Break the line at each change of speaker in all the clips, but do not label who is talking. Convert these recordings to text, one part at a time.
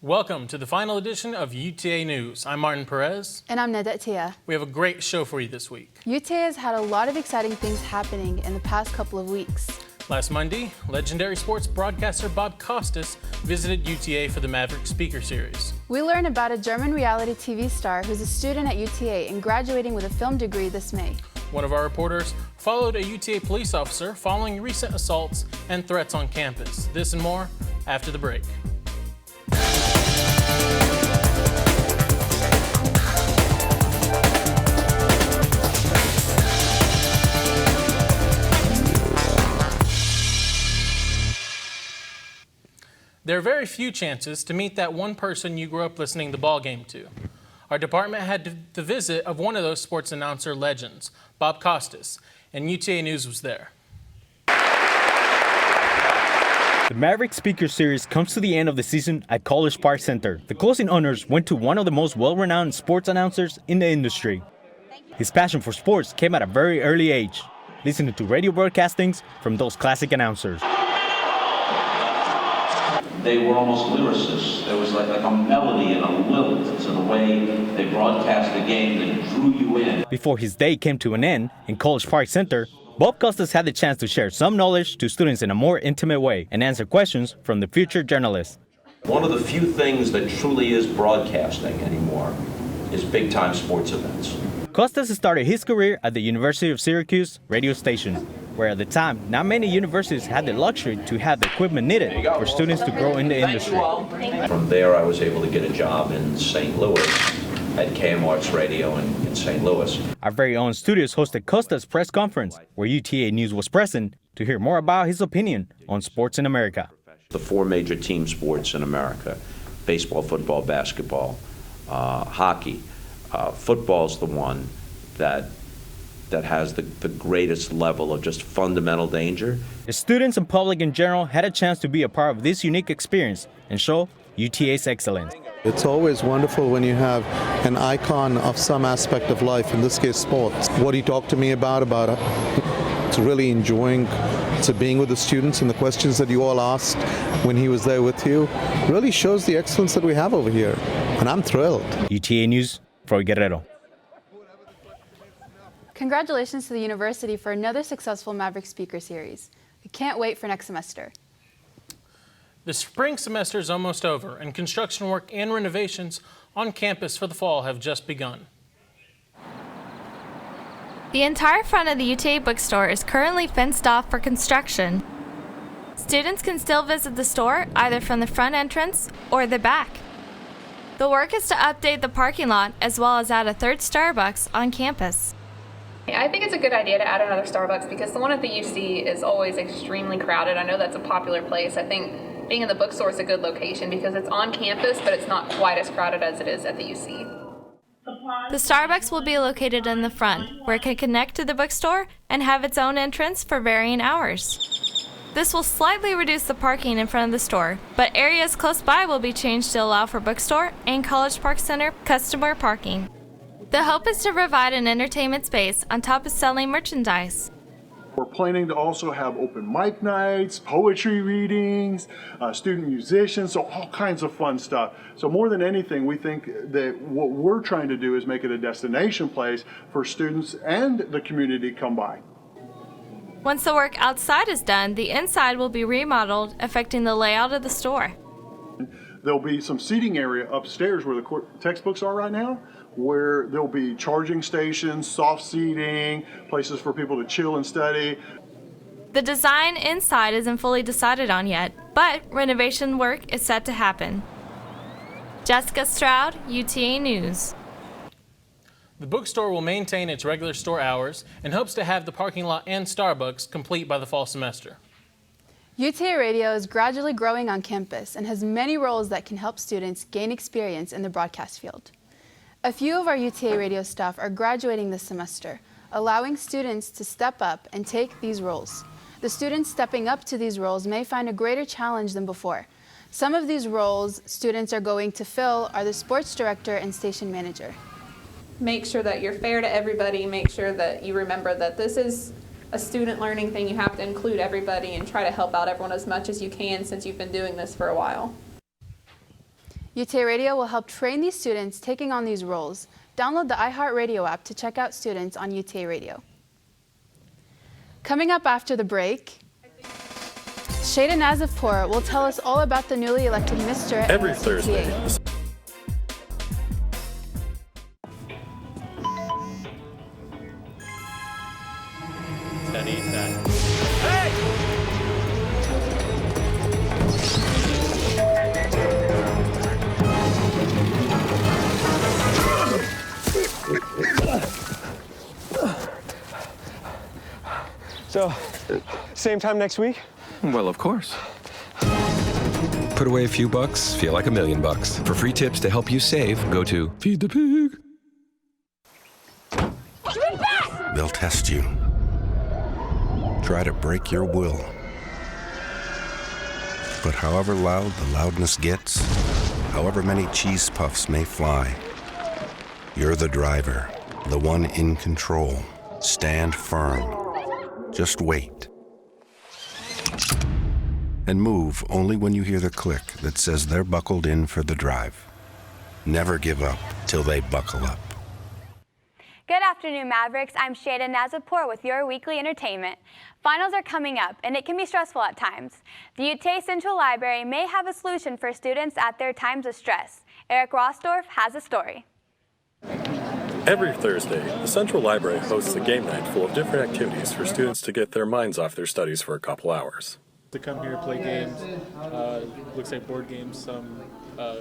Welcome to the final edition of UTA News. I'm Martin Perez.
And I'm Nadet Tia.
We have a great show for you this week.
UTA has had a lot of exciting things happening in the past couple of weeks.
Last Monday, legendary sports broadcaster Bob Costas visited UTA for the Maverick Speaker Series.
We learned about a German reality TV star who's a student at UTA and graduating with a film degree this May.
One of our reporters followed a UTA police officer following recent assaults and threats on campus. This and more after the break. There are very few chances to meet that one person you grew up listening to the ball game to. Our department had the visit of one of those sports announcer legends, Bob Costas, and UTA News was there.
The Maverick Speaker Series comes to the end of the season at College Park Center. The closing honors went to one of the most well-renowned sports announcers in the industry. His passion for sports came at a very early age, listening to radio broadcastings from those classic announcers.
They were almost lyricists. There was like a melody and a lilt to the way they broadcast the game that drew you in.
Before his day came to an end in College Park Center, Bob Costas had the chance to share some knowledge to students in a more intimate way and answer questions from the future journalists.
One of the few things that truly is broadcasting anymore is big-time sports events.
Costas started his career at the University of Syracuse radio station, where at the time, not many universities had the luxury to have the equipment needed for students to grow in the industry.
From there, I was able to get a job in St. Louis at KMR's Radio in St. Louis.
Our very own studios hosted Costas' press conference, where UTA News was present to hear more about his opinion on sports in America.
The four major team sports in America: baseball, football, basketball, hockey. Football's the one that has the greatest level of just fundamental danger.
The students and public in general had a chance to be a part of this unique experience and show UTA's excellence.
It's always wonderful when you have an icon of some aspect of life, in this case sports. What he talked to me about to really enjoying to being with the students and the questions that you all asked when he was there with you really shows the excellence that we have over here. And I'm thrilled.
UTA News, Troy Guerrero.
Congratulations to the university for another successful Maverick Speaker Series. We can't wait for next semester.
The spring semester is almost over, and construction work and renovations on campus for the fall have just begun.
The entire front of the UTA bookstore is currently fenced off for construction. Students can still visit the store either from the front entrance or the back. The work is to update the parking lot as well as add a third Starbucks on campus.
I think it's a good idea to add another Starbucks because the one at the UC is always extremely crowded. I know that's a popular place. I think being in the bookstore is a good location because it's on campus, but it's not quite as crowded as it is at the UC.
The Starbucks will be located in the front, where it can connect to the bookstore and have its own entrance for varying hours. This will slightly reduce the parking in front of the store, but areas close by will be changed to allow for bookstore and College Park Center customer parking. The hope is to provide an entertainment space on top of selling merchandise.
We're planning to also have open mic nights, poetry readings, student musicians, so all kinds of fun stuff. So more than anything, we think that what we're trying to do is make it a destination place for students and the community to come by.
Once the work outside is done, the inside will be remodeled, affecting the layout of the store.
There'll be some seating area upstairs where the textbooks are right now, where there'll be charging stations, soft seating, places for people to chill and study.
The design inside isn't fully decided on yet, but renovation work is set to happen. Jessica Stroud, UTA News.
The bookstore will maintain its regular store hours and hopes to have the parking lot and Starbucks complete by the fall semester.
UTA Radio is gradually growing on campus and has many roles that can help students gain experience in the broadcast field. A few of our UTA Radio staff are graduating this semester, allowing students to step up and take these roles. The students stepping up to these roles may find a greater challenge than before. Some of these roles students are going to fill are the sports director and station manager.
Make sure that you're fair to everybody. Make sure that you remember that this is a student learning thing. You have to include everybody and try to help out everyone as much as you can since you've been doing this for a while.
UTA Radio will help train these students taking on these roles. Download the iHeartRadio app to check out students on UTA Radio. Coming up after the break, Shada Nazifpour will tell us all about the newly elected Mr.
Every
UTA.
Thursday.
So, same time next week?
Well, of course. Put away a few bucks, feel like $1 million. For free tips to help you save, go to Feed the Pig.
They'll test you. Try to break your will. But however loud the loudness gets, however many cheese puffs may fly, you're the driver, the one in control. Stand firm. Just wait. And move only when you hear the click that says they're buckled in for the drive. Never give up till they buckle up.
Good afternoon, Mavericks. I'm Shada Nazifpour with your weekly entertainment. Finals are coming up, and it can be stressful at times. The UTA Central Library may have a solution for students at their times of stress. Eric Rosdorf has a story.
Every Thursday, the Central Library hosts a game night full of different activities for students to get their minds off their studies for a couple hours.
To come here, play games, looks like board games, some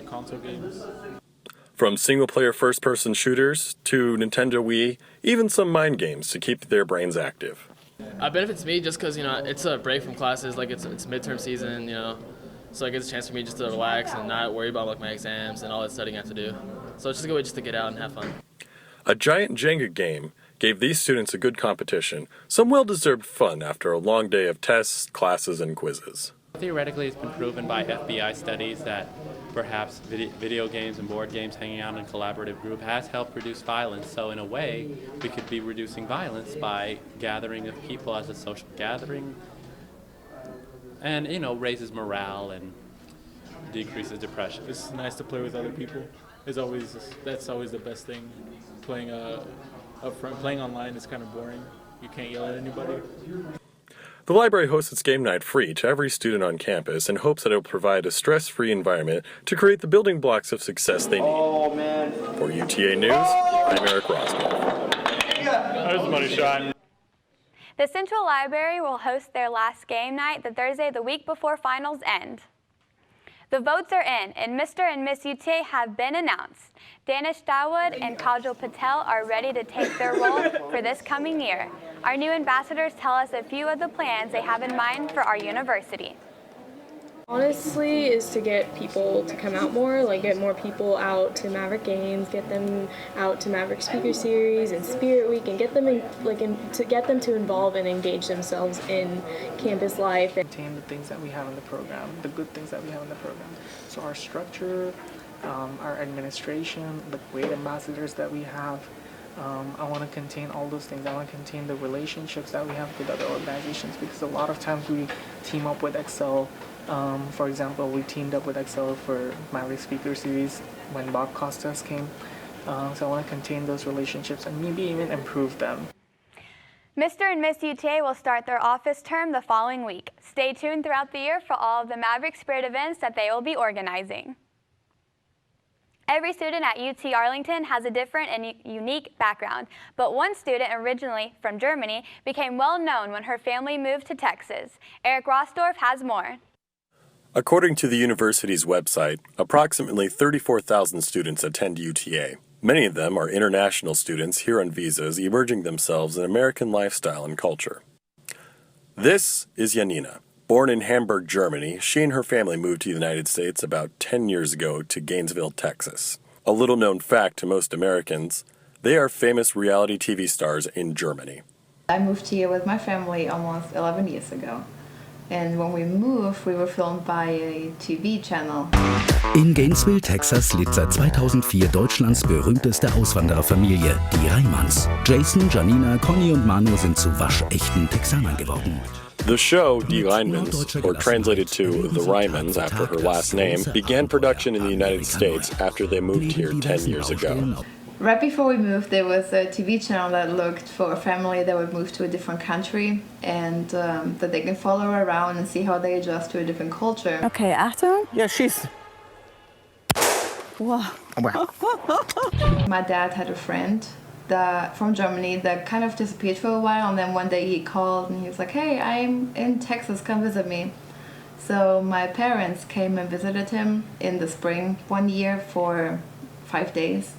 console games.
From single-player first-person shooters to Nintendo Wii, even some mind games to keep their brains active.
It benefits me just because, it's a break from classes, like it's midterm season, so it gives a chance for me just to relax and not worry about like my exams and all that studying I have to do. So it's just a good way just to get out and have fun.
A giant Jenga game gave these students a good competition, some well-deserved fun after a long day of tests, classes, and quizzes.
Theoretically, it's been proven by FBI studies that perhaps video games and board games hanging out in a collaborative group has helped reduce violence. So in a way, we could be reducing violence by gathering of people as a social gathering and, raises morale and decreases depression.
It's nice to play with other people. That's always the best thing. Playing playing online is kind of boring. You can't yell at anybody.
The library hosts its game night free to every student on campus and hopes that it will provide a stress-free environment to create the building blocks of success they need. For UTA News, I'm Eric Roscoe.
There's the money shot.
The Central Library will host their last game night the Thursday the week before finals end. The votes are in, and Mr. and Miss UTA have been announced. Danish Dawood and Kajal Patel are ready to take their role for this coming year. Our new ambassadors tell us a few of the plans they have in mind for our university.
Honestly, is to get people to come out more, get more people out to Maverick games, get them out to Maverick Speaker Series and Spirit Week, and get them to get them to involve and engage themselves in campus life.
Maintain the things that we have in the program, the good things that we have in the program. So our structure, our administration, the great ambassadors that we have. I want to contain all those things. I want to contain the relationships that we have with other organizations, because a lot of times we team up with Excel. For example, we teamed up with Excel for Maverick Speaker Series when Bob Costas came. So I want to contain those relationships and maybe even improve them.
Mr. and Miss UTA will start their office term the following week. Stay tuned throughout the year for all of the Maverick Spirit events that they will be organizing. Every student at UT Arlington has a different and unique background, but one student, originally from Germany, became well known when her family moved to Texas. Eric Rosdorf has more.
According to the university's website, approximately 34,000 students attend UTA. Many of them are international students here on visas, immersing themselves in American lifestyle and culture. This is Janina. Born in Hamburg, Germany, she and her family moved to the United States about 10 years ago to Gainesville, Texas. A little-known fact to most Americans, they are famous reality TV stars in Germany.
I moved here with my family almost 11 years ago. And when we moved, we were filmed by a TV channel.
In Gainesville, Texas, lebt seit 2004 Deutschlands berühmteste Auswandererfamilie, die Reimanns. Jason, Janina, Conny und Manu sind zu waschechten Texanern geworden.
The show, Die Rheinmans, or translated to The Rheinmans after her last name, began production in the United States after they moved here 10 years ago.
Right before we moved, there was a TV channel that looked for a family that would move to a different country and that they can follow around and see how they adjust to a different culture.
Okay, Achtung.
Yeah, she's... Wow. My dad had a friend from Germany that kind of disappeared for a while, and then one day he called and he was like, hey, I'm in Texas, come visit me. So my parents came and visited him in the spring one year for 5 days.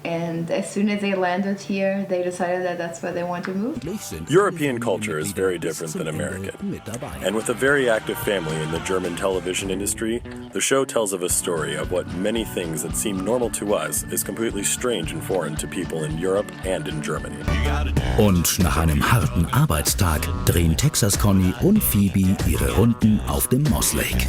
And as soon as they landed here, they decided that that's where they want to move.
European culture is very different than American. And with a very active family in the German television industry, the show tells of a story of what many things that seem normal to us is completely strange and foreign to people in Europe and in Germany.
Und nach einem harten Arbeitstag drehen Texas Connie und Phoebe ihre Runden auf dem Moss Lake.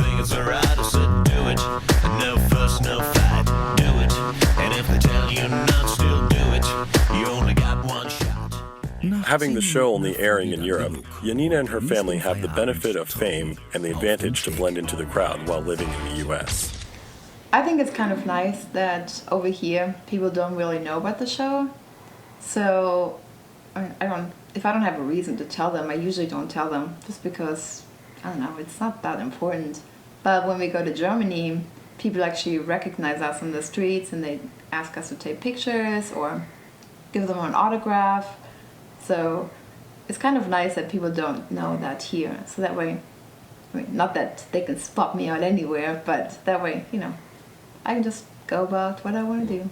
Having the show only airing in Europe, Janina and her family have the benefit of fame and the advantage to blend into the crowd while living in the US.
I think it's kind of nice that over here people don't really know about the show. So if I don't have a reason to tell them, I usually don't tell them just because, I don't know, it's not that important. But when we go to Germany, people actually recognize us on the streets and they ask us to take pictures or give them an autograph. So it's kind of nice that people don't know that here. So that way, not that they can spot me out anywhere, but that way, I can just go about what I want to do.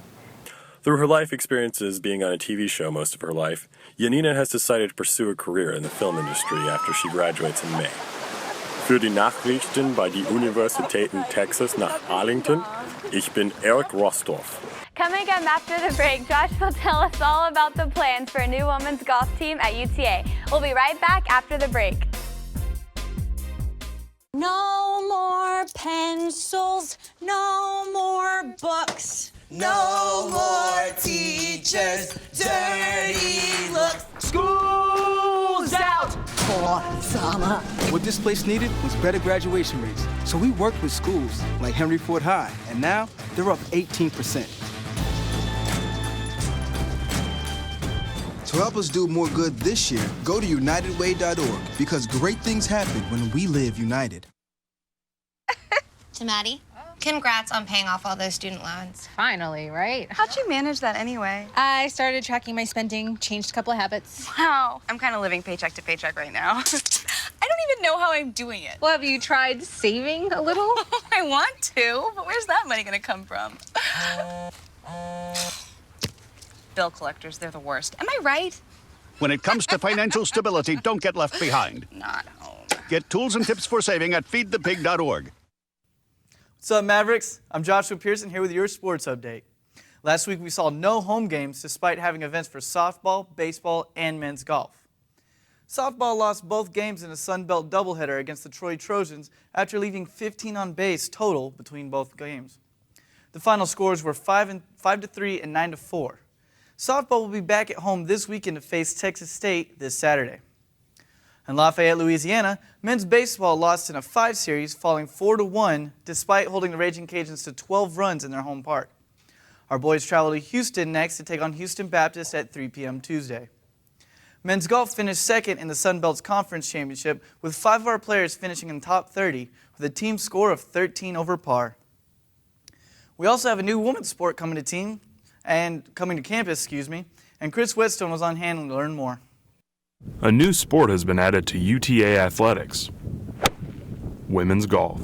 Through her life experiences being on a TV show most of her life, Janina has decided to pursue a career in the film industry after she graduates in May. Für die Nachrichten bei die Universitäten Texas nach Arlington, ich bin Eric Rostov.
Coming up after the break, Josh will tell us all about the plans for a new women's golf team at UTA. We'll be right back after the break.
No more pencils, no more books, no more teachers, dirty looks.
School's out for summer. What this place needed was better graduation rates. So we worked with schools like Henry Ford High, and now they're up 18%.
To help us do more good this year, go to unitedway.org because great things happen when we live united.
To Maddie, congrats on paying off all those student loans.
Finally, right?
How'd you manage that anyway?
I started tracking my spending, changed a couple of habits.
Wow, I'm kind of living paycheck to paycheck right now. I don't even know how I'm doing it.
Well, have you tried saving a little?
I want to, but where's that money gonna come from? Bill collectors, they're the worst. Am I right?
When it comes to financial stability, don't get left behind.
Not home.
Get tools and tips for saving at feedthepig.org.
What's up, Mavericks? I'm Joshua Pearson here with your sports update. Last week we saw no home games despite having events for softball, baseball, and men's golf. Softball lost both games in a Sun Belt doubleheader against the Troy Trojans after leaving 15 on base total between both games. The final scores were 5-3 and 9-4. Softball will be back at home this weekend to face Texas State this Saturday. In Lafayette, Louisiana, men's baseball lost in a 5 series, falling 4-1 despite holding the Raging Cajuns to 12 runs in their home park. Our boys travel to Houston next to take on Houston Baptist at 3 p.m. Tuesday. Men's golf finished second in the Sun Belt's Conference Championship, with 5 of our players finishing in top 30 with a team score of 13 over par. We also have a new women's sport coming to campus, and Chris Whetstone was on hand to learn more.
A new sport has been added to UTA athletics: women's golf.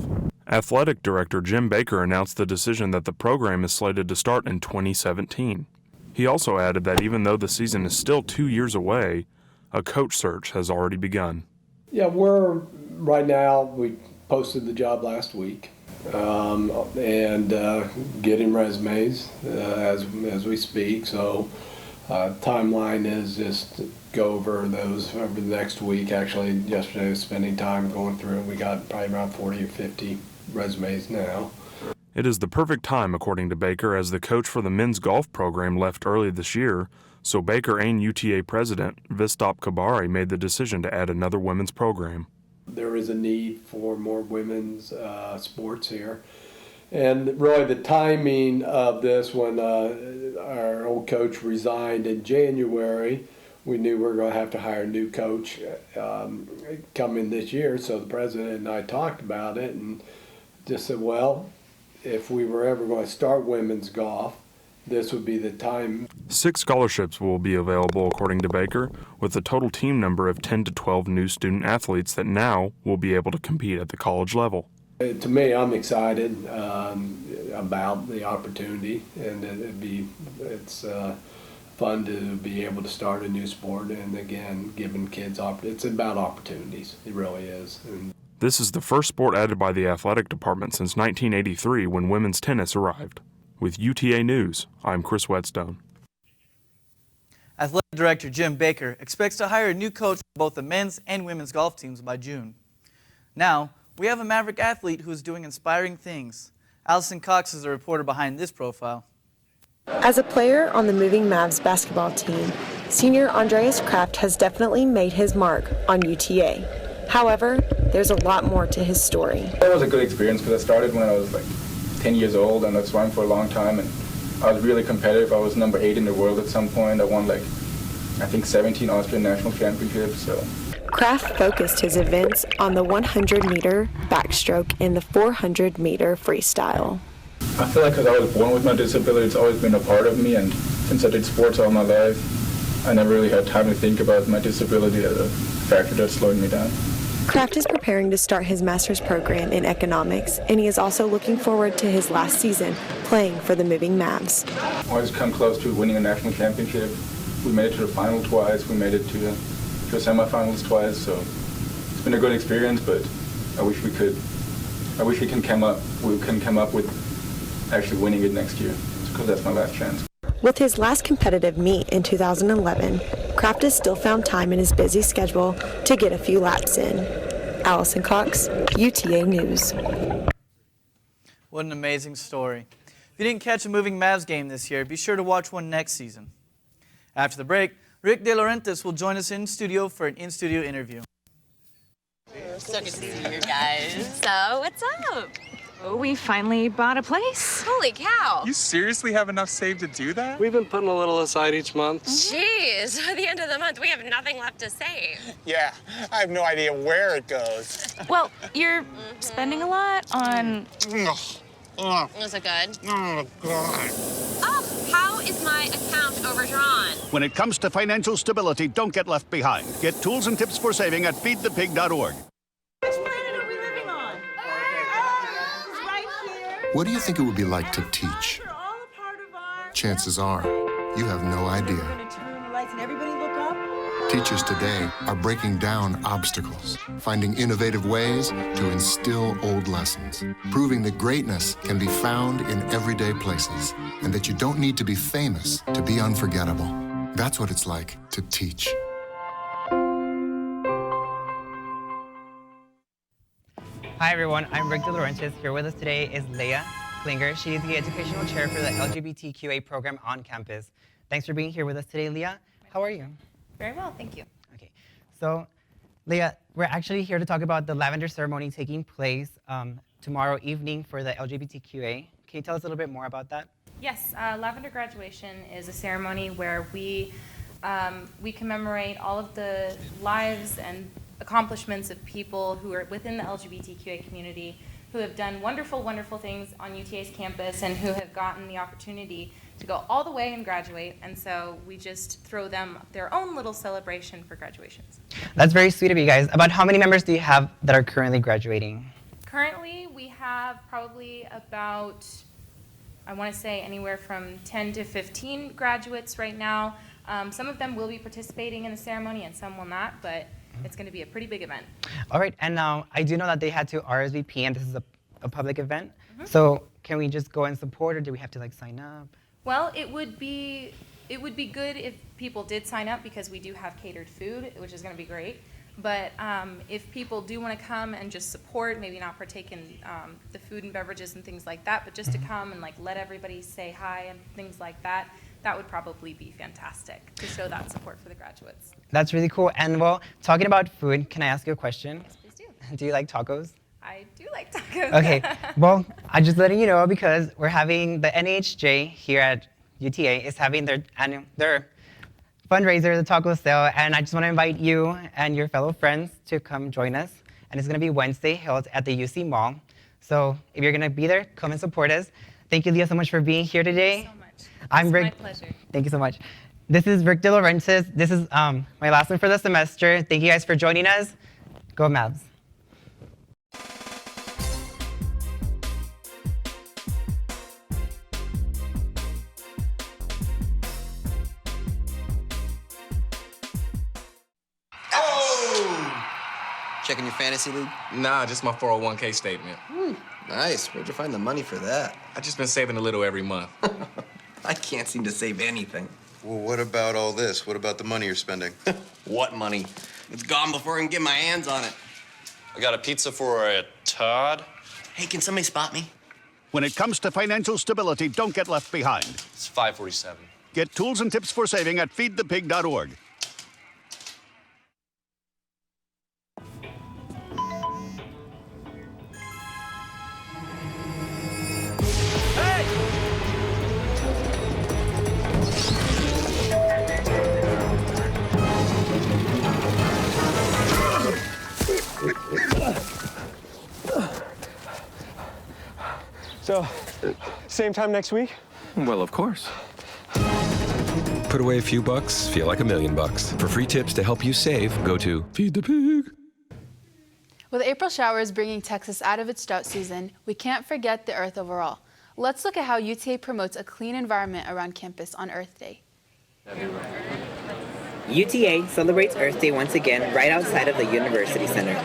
Athletic Director Jim Baker announced the decision that the program is slated to start in 2017. He also added that even though the season is still 2 years away, a coach search has already begun.
Yeah, right now, we posted the job last week. And getting resumes as we speak. So timeline is just to go over those over the next week. Actually, yesterday I was spending time going through it. We got probably around 40 or 50 resumes now.
It is the perfect time, according to Baker, as the coach for the men's golf program left early this year, so Baker and UTA president Vistop Kabari made the decision to add another women's program.
There is a need for more women's sports here. And really the timing of this, when our old coach resigned in January, we knew we were going to have to hire a new coach coming this year. So the president and I talked about it and just said, well, if we were ever going to start women's golf, this would be the time.
6 scholarships will be available, according to Baker, with a total team number of 10 to 12 new student athletes that now will be able to compete at the college level.
To me, I'm excited about the opportunity, and it's fun to be able to start a new sport, and again, giving kids it's about opportunities. It really is. And
this is the first sport added by the athletic department since 1983, when women's tennis arrived. With UTA News, I'm Chris Whetstone.
Athletic Director Jim Baker expects to hire a new coach for both the men's and women's golf teams by June. Now, we have a Maverick athlete who is doing inspiring things. Allison Cox is the reporter behind this profile.
As a player on the moving Mavs basketball team, senior Andreas Kraft has definitely made his mark on UTA. However, there's a lot more to his story.
It was a good experience because I started when I was like 10 years old, and I swam for a long time, and I was really competitive. I was number 8 in the world at some point. I won I think 17 Austrian national championships. So
Kraft focused his events on the 100-meter backstroke and the 400-meter freestyle.
I feel like because I was born with my disability, it's always been a part of me, and since I did sports all my life, I never really had time to think about my disability as a factor that slowed me down.
Kraft is preparing to start his master's program in economics, and he is also looking forward to his last season playing for the moving Mavs.
I always come close to winning a national championship. We made it to the final twice. We made it to the semifinals twice. So it's been a good experience, but I wish we can come up with actually winning it next year, because that's my last chance.
With his last competitive meet in 2011, Kraft has still found time in his busy schedule to get a few laps in. Allison Cox, UTA News.
What an amazing story. If you didn't catch a moving Mavs game this year, be sure to watch one next season. After the break, Rick De Laurentiis will join us in studio for an in-studio interview.
So good to see you guys. So, what's up? Oh, we finally bought a place. Holy cow.
You seriously have enough saved to do that?
We've been putting a little aside each month.
Jeez, at the end of the month, we have nothing left to save.
Yeah, I have no idea where it goes.
Well, you're spending a lot on...
Was it good?
Oh, God.
Oh, how is my account overdrawn?
When it comes to financial stability, don't get left behind. Get tools and tips for saving at feedthepig.org.
What do you think it would be like to teach? Chances are, you have no idea. Teachers today are breaking down obstacles, finding innovative ways to instill old lessons, proving that greatness can be found in everyday places, and that you don't need to be famous to be unforgettable. That's what it's like to teach.
Hi everyone, I'm Rick De Laurentiis. Here with us today is Leah Klinger. She is the Educational Chair for the LGBTQA program on campus. Thanks for being here with us today, Leah. How are you?
Very well, thank you.
Okay, so Leah, we're actually here to talk about the lavender ceremony taking place tomorrow evening for the LGBTQA. Can you tell us a little bit more about that?
Yes, lavender graduation is a ceremony where we commemorate all of the lives and accomplishments of people who are within the LGBTQA community, who have done wonderful, wonderful things on UTA's campus and who have gotten the opportunity to go all the way and graduate. And so we just throw them their own little celebration for graduations.
That's very sweet of you guys. About how many members do you have that are currently graduating?
Currently, we have probably about, I want to say anywhere from 10 to 15 graduates right now. Some of them will be participating in the ceremony and some will not, but it's going to be a pretty big event.
All right, and now I do know that they had to RSVP, and this is a public event. So can we just go and support, or do we have to sign up?
Well, it would be good if people did sign up, because we do have catered food, which is going to be great. But if people do want to come and just support, maybe not partake in the food and beverages and things like that, but just to come and like let everybody say hi and things like that, that would probably be fantastic to show that support for the graduates.
That's really cool. And well, talking about food, can I ask you a question?
Yes, please do.
Do you like tacos?
I do like tacos.
Okay, well, I'm just letting you know because we're having the NHJ here at UTA is having their fundraiser, the taco sale, and I just want to invite you and your fellow friends to come join us. And it's going to be Wednesday, held at the UC Mall. So if you're going to be there, come and support us. Thank you, Leah, so much for being here today.
Thank you so much.
I'm Rick.
My pleasure.
Thank you so much. This is Rick De Laurentiis. This is my last one for the semester. Thank you guys for joining us. Go Mavs.
Checking your fantasy league?
Nah, just my 401k statement.
Nice. Where'd you find the money for that?
I just been saving a little every month.
I can't seem to save anything.
Well, what about all this? What about the money you're spending?
What money? It's gone before I can get my hands on it.
I got a pizza for a Todd.
Hey, can somebody spot me?
When it comes to financial stability, don't get left behind.
It's 547.
Get tools and tips for saving at feedthepig.org.
So, same time next week?
Well, of course. Put away a few bucks, feel like $1 million. For free tips to help you save, go to Feed the Pig.
With April showers bringing Texas out of its drought season, we can't forget the Earth overall. Let's look at how UTA promotes a clean environment around campus on Earth Day.
UTA celebrates Earth Day once again right outside of the University Center.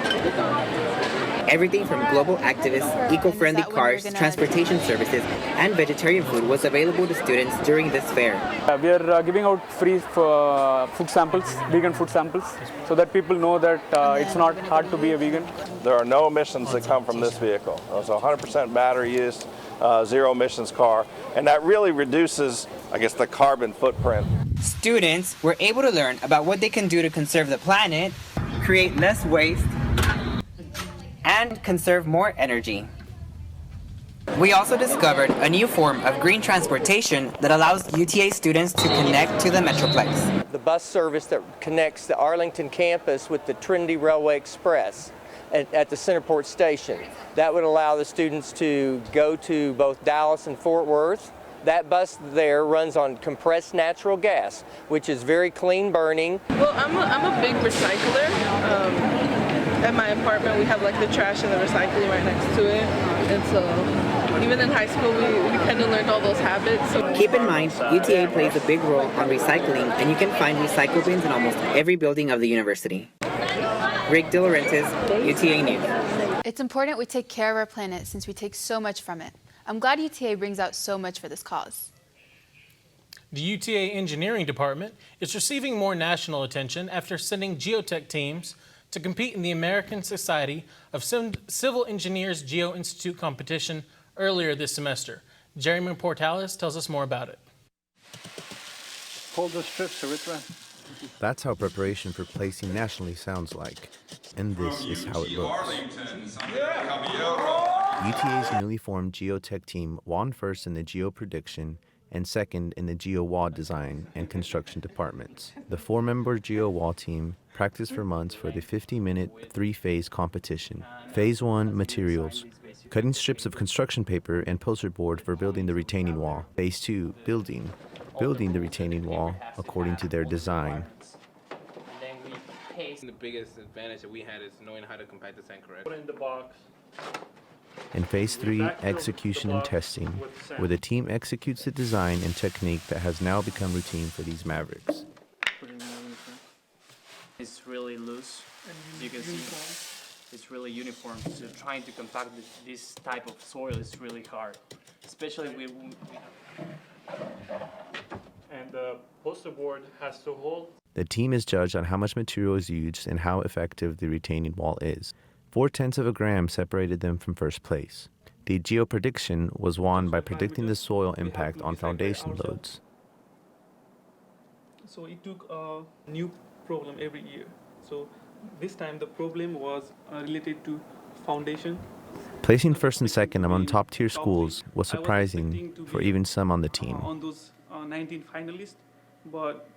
Everything from global activists, eco-friendly cars, transportation services, and vegetarian food was available to students during this fair.
We are giving out free food samples, vegan food samples, so that people know that it's not hard to be a vegan.
There are no emissions that come from this vehicle. It's a 100% battery use, zero emissions car, and that really reduces, I guess, the carbon footprint.
Students were able to learn about what they can do to conserve the planet, create less waste, and conserve more energy. We also discovered a new form of green transportation that allows UTA students to connect to the Metroplex.
The bus service that connects the Arlington campus with the Trinity Railway Express at the Centerport station. That would allow the students to go to both Dallas and Fort Worth. That bus there runs on compressed natural gas, which is very clean burning.
Well, I'm a big recycler. At my apartment, we have like the trash and the recycling right next to it. And so even in high school, we kind of learned all those habits. So.
Keep in mind, UTA plays a big role on recycling, and you can find recycle bins in almost every building of the university. Rick De Laurentiis, UTA News.
It's important we take care of our planet since we take so much from it. I'm glad UTA brings out so much for this cause.
The UTA Engineering Department is receiving more national attention after sending geotech teams to compete in the American Society of Civil Engineers Geo Institute competition earlier this semester. Jeremy Portales tells us more about it.
Hold those strips, Erythra. That's how preparation for placing nationally sounds like. And this is how it looks. UTA's newly formed geotech team won first in the geo prediction and second in the geo wall design and construction departments. The 4-member geo wall team practiced for months for the 50-minute 3-phase competition. Phase 1, materials, cutting strips of construction paper and poster board for building the retaining wall. Phase 2, building the retaining wall according to their design.
The biggest advantage that we had is knowing how to compact the sand correctly. Put in the box.
And Phase 3, execution and testing, where the team executes the design and technique that has now become routine for these Mavericks.
It's really loose, as you can see. It's really uniform, so trying to compact this type of soil is really hard, especially with...
And the poster board has to hold.
The team is judged on how much material is used and how effective the retaining wall is. 0.4 of a gram separated them from first place. The geo-prediction was won by predicting the soil impact on foundation loads.
So it took a new problem every year. So this time the problem was related to foundation.
Placing first and second among top-tier schools was surprising for even some on the team.
On those 19 finalists, but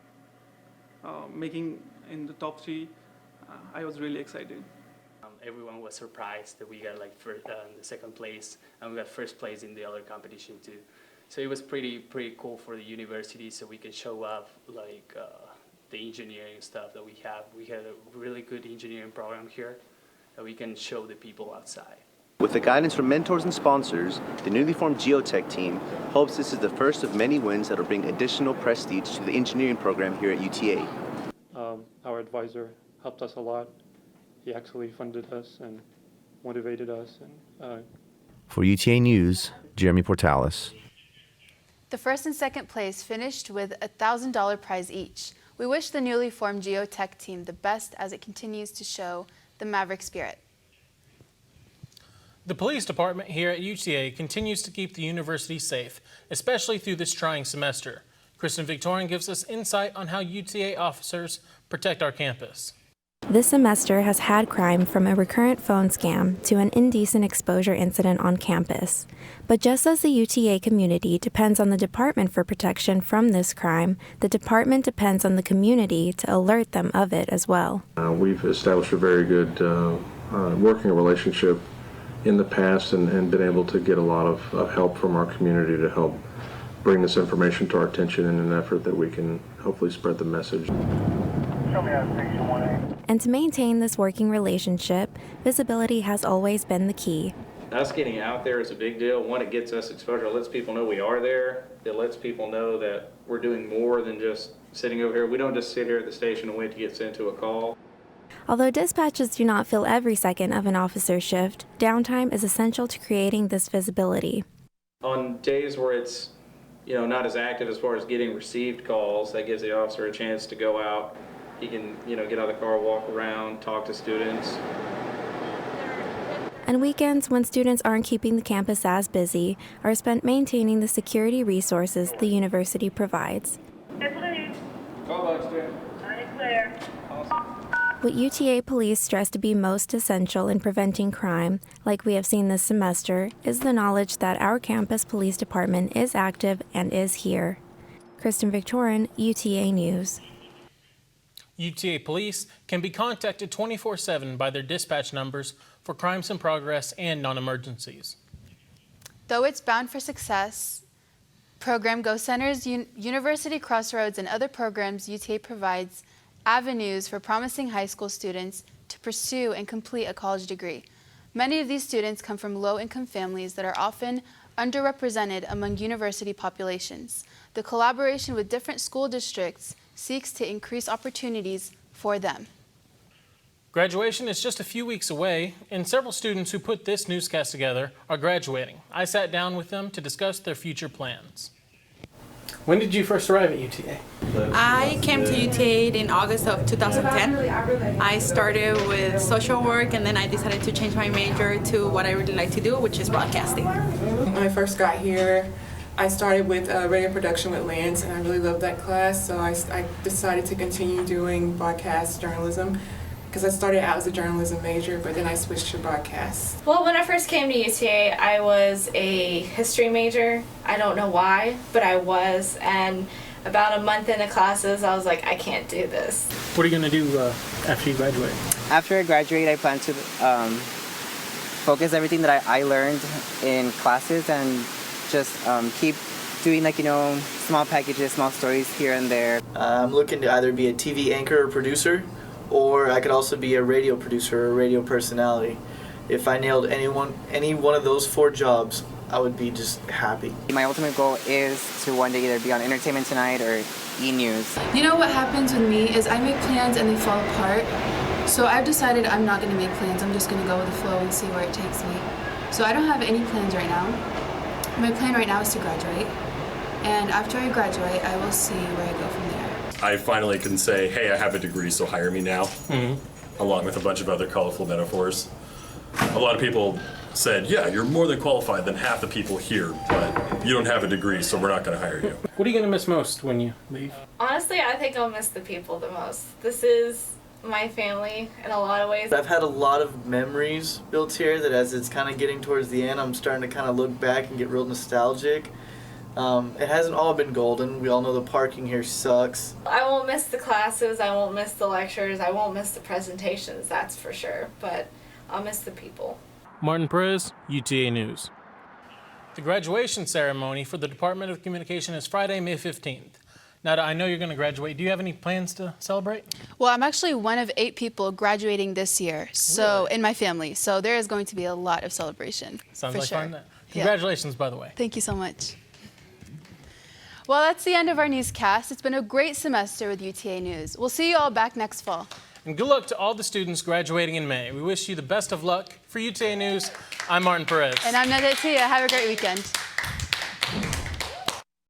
making in the top 3, I was really excited.
Everyone was surprised that we got like the second place, and we got first place in the other competition too. So it was pretty cool for the university, so we can show off like the engineering stuff that we have. We had a really good engineering program here that we can show the people outside.
With the guidance from mentors and sponsors, the newly formed Geotech team hopes this is the first of many wins that will bring additional prestige to the engineering program here at UTA.
Our advisor helped us a lot. He actually funded us and motivated us.
For UTA News, Jeremy Portales.
The first and second place finished with a $1,000 prize each. We wish the newly formed Geotech team the best as it continues to show the Maverick spirit.
The police department here at UTA continues to keep the university safe, especially through this trying semester. Kristen Victorian gives us insight on how UTA officers protect our campus.
This semester has had crime from a recurrent phone scam to an indecent exposure incident on campus. But just as the UTA community depends on the department for protection from this crime, the department depends on the community to alert them of it as well.
We've established a very good working relationship in the past and been able to get a lot of help from our community to help bring this information to our attention in an effort that we can hopefully spread the message.
And to maintain this working relationship, visibility has always been the key.
Us getting out there is a big deal. One, it gets us exposure. It lets people know we are there. It lets people know that we're doing more than just sitting over here. We don't just sit here at the station and wait to get sent to a call.
Although dispatches do not fill every second of an officer's shift, downtime is essential to creating this visibility.
On days where it's not as active as far as getting received calls, that gives the officer a chance to go out. He can, get out of the car, walk around, talk to students.
And weekends, when students aren't keeping the campus as busy, are spent maintaining the security resources the university provides. What UTA police stress to be most essential in preventing crime, like we have seen this semester, is the knowledge that our campus police department is active and is here. Kristen Victorian, UTA News.
UTA police can be contacted 24/7 by their dispatch numbers for crimes in progress and non-emergencies.
Though it's bound for success, program Go Centers, University Crossroads, and other programs UTA provides avenues for promising high school students to pursue and complete a college degree. Many of these students come from low-income families that are often underrepresented among university populations. The collaboration with different school districts seeks to increase opportunities for them.
Graduation is just a few weeks away, and several students who put this newscast together are graduating. I sat down with them to discuss their future plans. When did you first arrive at UTA?
I came to UTA in August of 2010. I started with social work, and then I decided to change my major to what I really like to do, which is broadcasting.
When I first got here, I started with radio production with Lance, and I really loved that class, so I decided to continue doing broadcast journalism, because I started out as a journalism major, but then I switched to broadcast.
Well, when I first came to UTA, I was a history major. I don't know why, but I was, and about a month into classes, I was like, I can't do this.
What are you going to do after you graduate?
After I graduate, I plan to focus everything that I learned in classes and just keep doing small packages, small stories here and there.
I'm looking to either be a TV anchor or producer, or I could also be a radio producer or a radio personality. If I nailed any one of those 4 jobs, I would be just happy.
My ultimate goal is to one day either be on Entertainment Tonight or E-News.
You know what happens with me is I make plans and they fall apart. So I've decided I'm not going to make plans. I'm just going to go with the flow and see where it takes me. So I don't have any plans right now. My plan right now is to graduate. And after I graduate, I will see where I go from there.
I finally can say, hey, I have a degree, so hire me now, along with a bunch of other colorful metaphors. A lot of people said, yeah, you're more than qualified than half the people here, but you don't have a degree, so we're not going to hire you.
What are you going to miss most when you leave?
Honestly, I think I'll miss the people the most. This is my family in a lot of ways.
I've had a lot of memories built here that as it's kind of getting towards the end, I'm starting to kind of look back and get real nostalgic. It hasn't all been golden. We all know the parking here sucks.
I won't miss the classes, I won't miss the lectures, I won't miss the presentations, that's for sure, but I'll miss the people.
Martin Perez, UTA News. The graduation ceremony for the Department of Communication is Friday, May 15th. Nada, I know you're going to graduate. Do you have any plans to celebrate?
Well, I'm actually one of 8 people graduating this year, so in my family. So there is going to be a lot of celebration.
Sounds
for
like
sure.
fun. Congratulations, by the way.
Thank you so much. Well, that's the end of our newscast. It's been a great semester with UTA News. We'll see you all back next fall.
And good luck to all the students graduating in May. We wish you the best of luck. For UTA News, I'm Martin Perez.
And I'm Nada Tia. Have a great weekend.